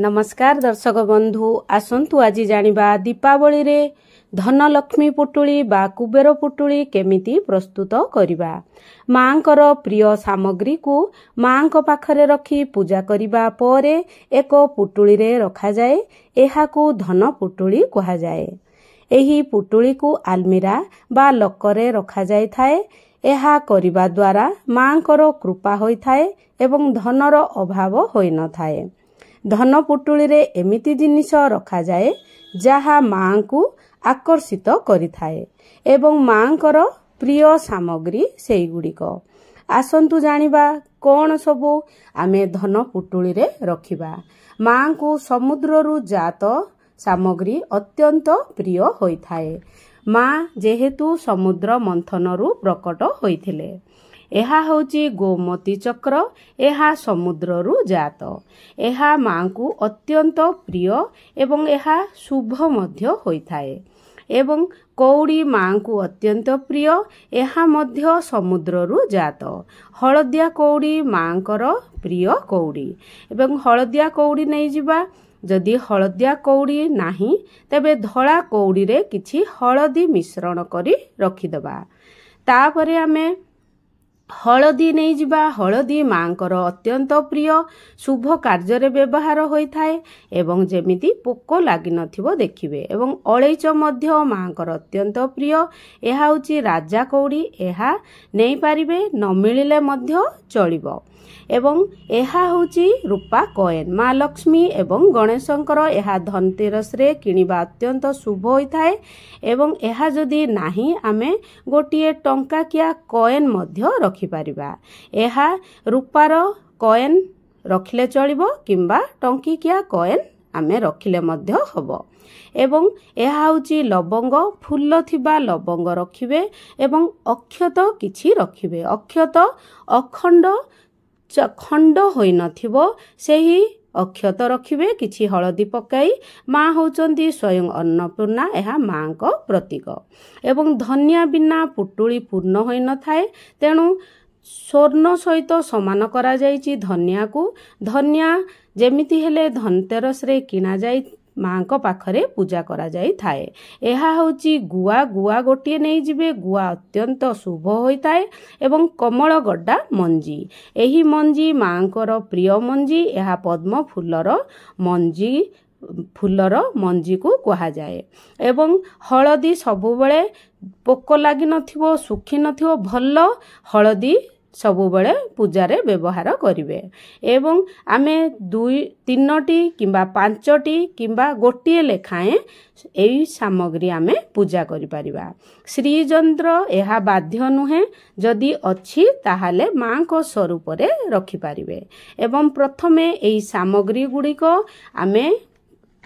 नमस्कार दर्शक बंधु आसंतु आज जानिबा दीपावली रे धनलक्ष्मी पुटुली बा कुबेर पुटुली केमिति प्रस्तुत करिबा। मांकर प्रिय सामग्री को मांक पाखरे रखी पूजा करिबा परे एक पुटुली रे रखा जाए। एहाकू धन पुटुली कहा जाए। एही पुटुली को आलमीरा बा लकरे रखा जाय थाए। एहा करिबा द्वारा मांकर कृपा होई थाए एवं धनर अभाव होई न थाए। धन पुटुली रे एमिति जिनिष रखा जाए जहा मां को आकर्षित करिथाए एवं मांकर प्रिय सामग्री सेई गुडिक। आसंतु जानिबा कोन सबु आमे धन पुटुली रे रखिबा। मां को समुद्ररु जात सामग्री अत्यंत प्रिय होइथाए। मां जेहेतु समुद्र मंथनरु प्रकट होइथिले। एहा होची गोमती चक्र। एहा समुद्ररु जात। एहा मां को अत्यंत प्रिय एवं एहा शुभ मध्य होइथाए। एवं कौड़ी मां को अत्यंत प्रिय। एहा मध्य समुद्ररु जात। हळदिया कौड़ी मांकर प्रिय कौड़ी एवं हळदिया कौड़ी नै जिबा। जदि हळदिया कौड़ी नाही तबे धळा कौड़ी रे किछि हळदी मिश्रण करी रखिदबा। तापरे आमे हळदी नहीं जिबा। हळदी मांकर अत्यंत प्रिय शुभ कार्य रे व्यवहार होई थाए एवं जेमिति पोको लागि नथिबो देखिबे। एवं अळैच मध्य मांकर अत्यंत प्रिय। एहा होची राजा कौड़ी। एहा नेई पारिबे न मिलिले मध्य चलिबो। एवं एहा होची रूपा कॉइन। मां लक्ष्मी एवं गणेशंकर एहा धनतेरस रे किनिबा अत्यंत शुभ होई थाए। एवं एहा जदि नाही आमे गोटिए टंका किया कॉइन मध्य रखि पारिबा। एहा रूपार कॉइन रखिले चलिबो किंबा टंकी किया कॉइन आमे रखिले मध्य हबो। एवं एहा होची लवंग। फूल थिबा लवंग रखिबे एवं अक्षत किछि रखिबे। अक्षत अखंड खंड होई नथिबो सेही अक्षत रखिबे किछि हळदी पकाई। मां होचंती स्वयं अन्नपूर्णा। एहा मां को प्रतीक। एवं धनिया बिना पुटुली पूर्ण होई न थाए। तेणु स्वर्ण सहित समान करा जायछि धनिया को। धनिया जेमिति हेले धनतेरस रे किना जाय मां को पाखरे पूजा करा जाय थाए। एहा होची गुआ। गुआ गोटिए नहीं जिबे। गुआ अत्यंत शुभ होई थाए एवं कमल गड्डा मंजी। एही मंजी मांकर प्रिय मंजी। एहा पद्म फूलर मंजी को कहा जाए। एवं हळदी सबु बेले पोको लागि नथिबो सुखी नथिबो भल हळदी सबु बेले पूजा रे व्यवहार करिवे। एवं आमे 2-3टी किंबा 5टी किंबा गोटिए लेखाएं एई सामग्री आमे पूजा करि परिबा। श्रीयंत्र एहा बाध्य नुहे। जदि अछि ताहाले मां को स्वरूप रे रखि परिबे। एवं प्रथमे एई सामग्री गुडी को आमे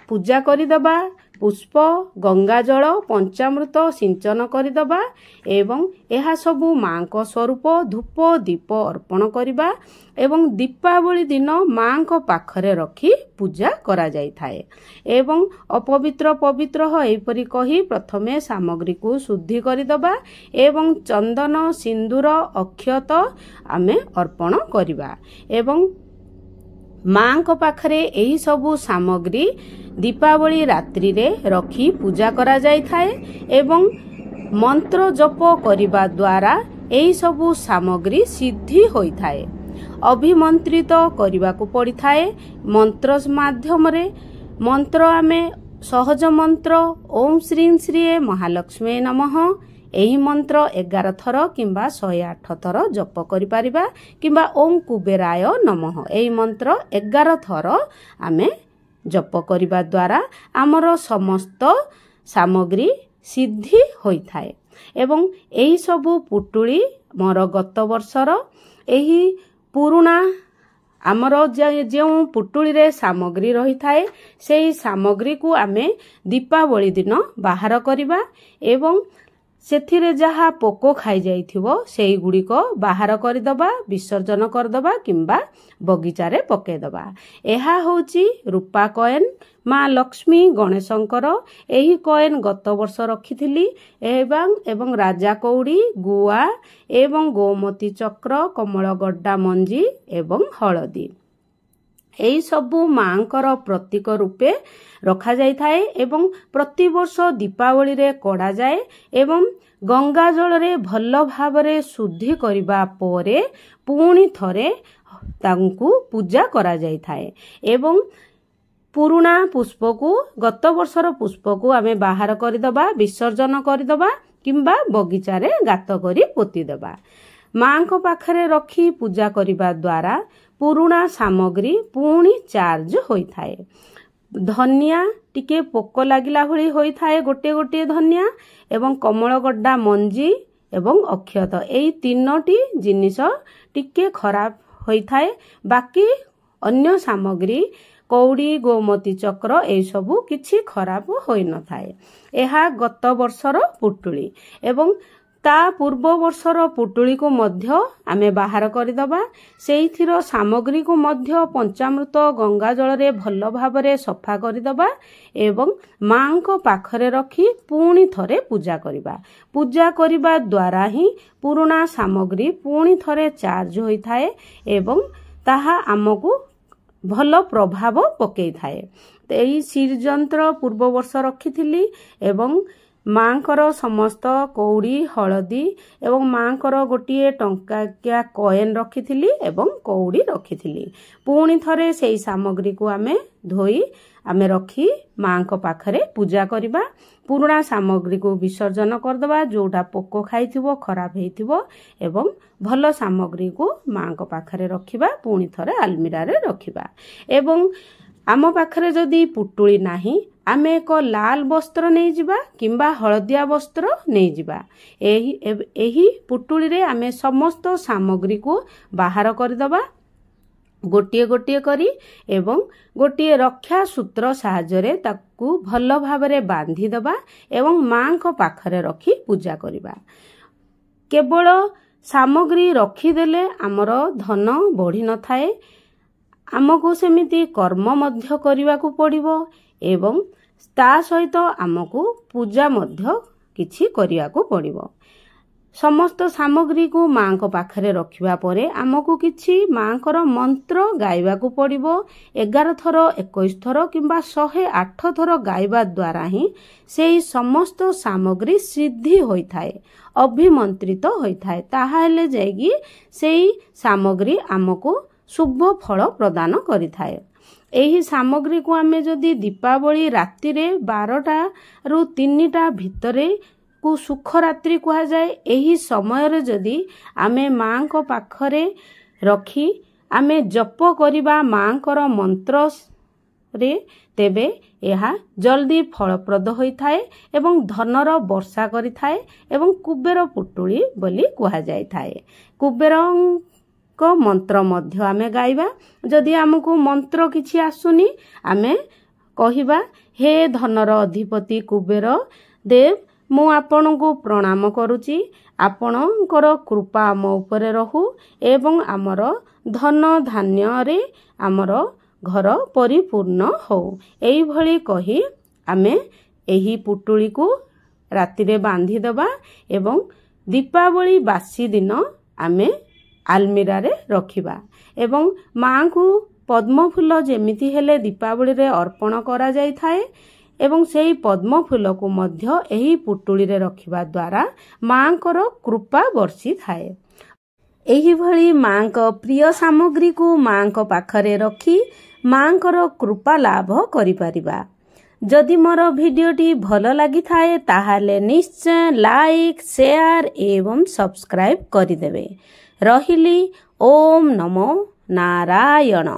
पूजा करि दबा। पुष्प गंगा जल पंचामृत सिंचन करिदबा एवं एहा सबु मां को स्वरूप धूप दीप अर्पण करिबा। एवं दीपावली दिन मां को पाखरे रखी पूजा करा जाय थाए। एवं अपवित्र पवित्र हो एपरि कही प्रथमे सामग्री को शुद्धि करिदबा एवं चंदन सिंदूर अक्षत आमे अर्पण करिबा। एवं मां को पाखरे एही सबु सामग्री दीपावली रात्रि रे रखी पूजा करा जाय थाए। एवं मंत्र जप करिबा द्वारा एही सबु सामग्री सिद्धि होई थाए। अभिमंत्रित करिबा को पड़ी थाए मंत्र माध्यम रे। मंत्र आमे सहज मंत्र ओम श्री श्री महालक्ष्मी नमः एही मंत्र 11 थर किंबा 108 थर जप करि परिबा किंबा ओम कुबेराय नमः एही मंत्र 11 थर आमे जप करिबा द्वारा आमर समस्त सामग्री सिद्धि होई थाए। एवं एही सबु पुटुली मोर गत वर्षर एही पुरुणा आमर जो पुटुली रे सामग्री रही थाए सेही सामग्री को आमे दीपावली दिन बाहर करिबा एवं सेथिरे जहा पोको खाई जाइथिबो सेही गुडी को बाहर करिदबा विसर्जन करदबा किंबा बगीचा रे पके दबा। एहा होची रूपा कॉइन। मां लक्ष्मी गणेशंकर एही कॉइन गत वर्ष रखिथिली। एवं राजा कौड़ी गुआ एवं गोमती चक्र कमल गड्डा मंजी एवं हळदी ଏହି ସବୁ ମାଙ୍କର ପ୍ରତୀକ ରୂପେ ରଖାଯାଇଥାଏ ଏବଂ ପ୍ରତିବର୍ଷ ଦୀପାବଳିରେ କଢ଼ାଯାଏ ଏବଂ ଗଙ୍ଗା ଜଳରେ ଭଲ ଭାବରେ ଶୁଦ୍ଧି କରିବା ପରେ ପୁଣି ଥରେ ତାଙ୍କୁ ପୂଜା କରାଯାଇଥାଏ ଏବଂ ପୁରୁଣା ପୁଷ୍ପକୁ ଗତ ବର୍ଷର ପୁଷ୍ପକୁ ଆମେ ବାହାର କରିଦେବା, ବିସର୍ଜନ କରିଦେବା କିମ୍ବା ବଗିଚାରେ ଗାତ କରି ପୋତିଦେବା। ମାଙ୍କ ପାଖରେ ରଖି ପୂଜା କରିବା ଦ୍ୱାରା ପୁରୁଣା ସାମଗ୍ରୀ ପୁଣି ଚାର୍ଜ ହୋଇଥାଏ। ଧନିଆ ଟିକେ ପୋକ ଲାଗିଲା ଭଳି ହୋଇଥାଏ, ଗୋଟିଏ ଗୋଟିଏ ଧନିଆ ଏବଂ କମଳଗଡ୍ଡା ମଞ୍ଜି ଏବଂ ଅକ୍ଷତ, ଏହି ତିନୋଟି ଜିନିଷ ଟିକେ ଖରାପ ହୋଇଥାଏ। ବାକି ଅନ୍ୟ ସାମଗ୍ରୀ କଉଡ଼ି, ଗୋମତୀ ଚକ୍ର ଏସବୁ କିଛି ଖରାପ ହୋଇନଥାଏ। ଏହା ଗତ ବର୍ଷର ପୁଟୁଳି ଏବଂ ତା ପୂର୍ବ ବର୍ଷର ପୁଟୁଳିକୁ ମଧ୍ୟ ଆମେ ବାହାର କରିଦେବା। ସେଇଥିର ସାମଗ୍ରୀକୁ ମଧ୍ୟ ପଞ୍ଚାମୃତ ଗଙ୍ଗା ଜଳରେ ଭଲ ଭାବରେ ସଫା କରିଦେବା ଏବଂ ମାଙ୍କ ପାଖରେ ରଖି ପୁଣି ଥରେ ପୂଜା କରିବା। ପୂଜା କରିବା ଦ୍ୱାରା ହିଁ ପୁରୁଣା ସାମଗ୍ରୀ ପୁଣି ଥରେ ଚାର୍ଜ ହୋଇଥାଏ ଏବଂ ତାହା ଆମକୁ ଭଲ ପ୍ରଭାବ ପକାଇଥାଏ। ଏହି ଶ୍ରୀଯନ୍ତ୍ର ପୂର୍ବ ବର୍ଷ ରଖିଥିଲି ଏବଂ ମାଙ୍କର ସମସ୍ତ କଉଡ଼ି, ହଳଦୀ ଏବଂ ମାଙ୍କର ଗୋଟିଏ ଟଙ୍କାକିଆ କଏନ୍ ରଖିଥିଲି ଏବଂ କଉଡ଼ି ରଖିଥିଲି। ପୁଣି ଥରେ ସେହି ସାମଗ୍ରୀକୁ ଆମେ ଧୋଇ ଆମେ ରଖି ମାଙ୍କ ପାଖରେ ପୂଜା କରିବା। ପୁରୁଣା ସାମଗ୍ରୀକୁ ବିସର୍ଜନ କରିଦେବା, ଯେଉଁଟା ପୋକ ଖାଇଥିବ, ଖରାପ ହେଇଥିବ ଏବଂ ଭଲ ସାମଗ୍ରୀକୁ ମାଙ୍କ ପାଖରେ ରଖିବା, ପୁଣି ଥରେ ଆଲମିରାରେ ରଖିବା। ଏବଂ ଆମ ପାଖରେ ଯଦି ପୁଟୁଳି ନାହିଁ, ଆମେ ଏକ ଲାଲ ବସ୍ତ୍ର ନେଇଯିବା କିମ୍ବା ହଳଦିଆ ବସ୍ତ୍ର ନେଇଯିବା। ଏହି ପୁଟୁଳିରେ ଆମେ ସମସ୍ତ ସାମଗ୍ରୀକୁ ବାହାର କରିଦେବା ଗୋଟିଏ ଗୋଟିଏ କରି ଏବଂ ଗୋଟିଏ ରକ୍ଷା ସୂତ୍ର ସାହାଯ୍ୟରେ ତାକୁ ଭଲ ଭାବରେ ବାନ୍ଧିଦେବା ଏବଂ ମାଙ୍କ ପାଖରେ ରଖି ପୂଜା କରିବା। କେବଳ ସାମଗ୍ରୀ ରଖିଦେଲେ ଆମର ଧନ ବଢ଼ି ନଥାଏ, ଆମକୁ ସେମିତି କର୍ମ ମଧ୍ୟ କରିବାକୁ ପଡ଼ିବ ଏବଂ ତା ସହିତ ଆମକୁ ପୂଜା ମଧ୍ୟ କିଛି କରିବାକୁ ପଡ଼ିବ। ସମସ୍ତ ସାମଗ୍ରୀକୁ ମାଙ୍କ ପାଖରେ ରଖିବା ପରେ ଆମକୁ କିଛି ମାଙ୍କର ମନ୍ତ୍ର ଗାଇବାକୁ ପଡ଼ିବ। 11 ଥର, 21 ଥର କିମ୍ବା 108 ଥର ଗାଇବା ଦ୍ୱାରା ହିଁ ସେହି ସମସ୍ତ ସାମଗ୍ରୀ ସିଦ୍ଧି ହୋଇଥାଏ, ଅଭିମନ୍ତ୍ରିତ ହୋଇଥାଏ। ତାହା ହେଲେ ଯାଇକି ସେହି ସାମଗ୍ରୀ ଆମକୁ ଶୁଭ ଫଳ ପ୍ରଦାନ କରିଥାଏ। ଏହି ସାମଗ୍ରୀକୁ ଆମେ ଯଦି ଦୀପାବଳି ରାତିରେ 12ଟାରୁ 3ଟା ଭିତରେ କୁ ସୁଖ ରାତ୍ରି କୁହାଯାଏ, ଏହି ସମୟରେ ଯଦି ଆମେ ମାଙ୍କ ପାଖରେ ରଖି ଆମେ ଜପ କରିବା ମାଙ୍କର ମନ୍ତ୍ରରେ, ତେବେ ଏହା ଜଲ୍ଦି ଫଳପ୍ରଦ ହୋଇଥାଏ ଏବଂ ଧନର ବର୍ଷା କରିଥାଏ ଏବଂ କୁବେର ପୁଟୁଳି ବୋଲି କୁହାଯାଇଥାଏ। କୁବେରଙ୍କ ମନ୍ତ୍ର ମଧ୍ୟ ଆମେ ଗାଇବା। ଯଦି ଆମକୁ ମନ୍ତ୍ର କିଛି ଆସୁନି, ଆମେ କହିବା, ହେ ଧନର ଅଧିପତି କୁବେର ଦେବ, ମୁଁ ଆପଣଙ୍କୁ ପ୍ରଣାମ କରୁଛି, ଆପଣଙ୍କର କୃପା ଆମ ଉପରେ ରହୁ ଏବଂ ଆମର ଧନ ଧାନ୍ୟରେ ଆମର ଘର ପରିପୂର୍ଣ୍ଣ ହଉ। ଏଇଭଳି କହି ଆମେ ଏହି ପୁଟୁଳିକୁ ରାତିରେ ବାନ୍ଧିଦେବା ଏବଂ ଦୀପାବଳି ବାସି ଦିନ ଆମେ ଆଲମିରାରେ ରଖିବା ଏବଂ ମାଙ୍କୁ ପଦ୍ମଫୁଲ ଯେମିତି ହେଲେ ଦୀପାବଳିରେ ଅର୍ପଣ କରାଯାଇଥାଏ ଏବଂ ସେହି ପଦ୍ମଫୁଲକୁ ମଧ୍ୟ ଏହି ପୁଟୁଳିରେ ରଖିବା ଦ୍ୱାରା ମାଙ୍କର କୃପା ବର୍ଷିଥାଏ। ଏହିଭଳି ମାଙ୍କ ପ୍ରିୟ ସାମଗ୍ରୀକୁ ମାଙ୍କ ପାଖରେ ରଖି ମାଙ୍କର କୃପା ଲାଭ କରିପାରିବା। ଯଦି ମୋର ଭିଡ଼ିଓଟି ଭଲ ଲାଗିଥାଏ ତାହେଲେ ନିଶ୍ଚୟ ଲାଇକ୍, ସେୟାର ଏବଂ ସବସ୍କ୍ରାଇବ୍ କରିଦେବେ। ରହିଲି। ଓମ୍ ନମୋ ନାରାୟଣ।